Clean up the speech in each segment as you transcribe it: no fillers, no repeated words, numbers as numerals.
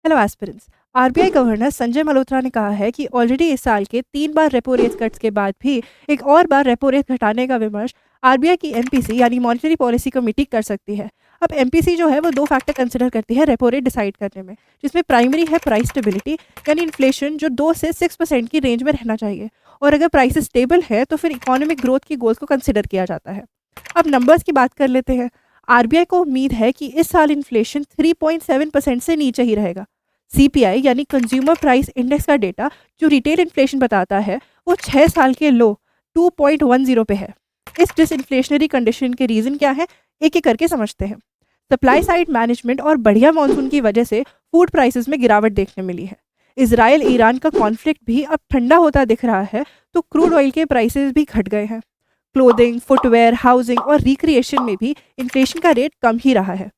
Hello aspirants. RBI governor Sanjay Malhotra ने कहा है कि ऑलरेडी इस साल के 3 बार रेपो रेट कट्स के बाद भी एक और बार रेपो रेट घटाने का विमर्श आरबीआई की एमपीसी यानी मॉनेटरी पॉलिसी कमेटी कर सकती है। अब एमपीसी जो है वो दो फैक्टर कंसिडर करती है रेपो रेट डिसाइड करने में, जिसमें प्राइमरी है प्राइस स्टेबिलिटी यानी इन्फ्लेशन जो 2 से 6% की रेंज में रहना चाहिए, और अगर प्राइस स्टेबल है तो फिर इकोनॉमिक ग्रोथ की गोल्स को कंसिडर किया जाता है। अब नंबर्स की बात कर लेते हैं। आरबीआई को उम्मीद है कि इस साल इन्फ्लेशन 3.7% से नीचे ही रहेगा। सीपीआई यानी कंज्यूमर प्राइस इंडेक्स का डेटा जो रिटेल इन्फ्लेशन बताता है वो 6 साल के लो 2.10 पे है। इस डिसइन्फ्लेशनरी कंडीशन के रीज़न क्या है, एक एक करके समझते हैं। सप्लाई साइड मैनेजमेंट और बढ़िया मानसून की वजह से फूड प्राइसेस में गिरावट देखने मिली है। इसराइल ईरान का कॉन्फ्लिक्ट भी अब ठंडा होता दिख रहा है, तो क्रूड ऑयल के प्राइसेस भी घट गए हैं। क्लोथिंग, फुटवेयर, हाउसिंग और रिक्रिएशन में भी इन्फ्लेशन का रेट कम ही रहा है।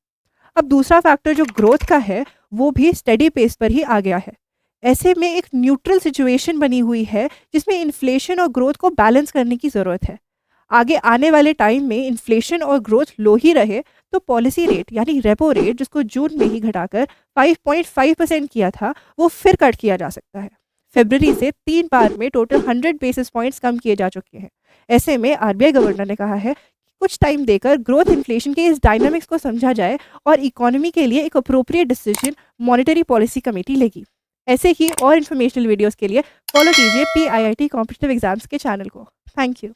अब दूसरा फैक्टर जो ग्रोथ का है वो भी स्टेडी पेस पर ही आ गया है। ऐसे में एक न्यूट्रल सिचुएशन बनी हुई है जिसमें इन्फ्लेशन और ग्रोथ को बैलेंस करने की ज़रूरत है। आगे आने वाले टाइम में इन्फ्लेशन और ग्रोथ लो ही रहे तो पॉलिसी रेट यानी रेपो रेट, जिसको जून में ही घटाकर 5.5% किया था, वो फिर कट किया जा सकता है। फरवरी से 3 बार में टोटल 100 बेसिस पॉइंट्स कम किए जा चुके हैं। ऐसे में आरबीआई गवर्नर ने कहा है कुछ टाइम देकर ग्रोथ इन्फ्लेशन के इस डायनामिक्स को समझा जाए और इकोनॉमी के लिए एक appropriate decision monetary policy committee लेगी। ऐसे ही और इन्फॉर्मेशनल वीडियोस के लिए फॉलो कीजिए पीआईआईटी कॉम्पिटिटिव एग्जाम्स के चैनल को। Thank you.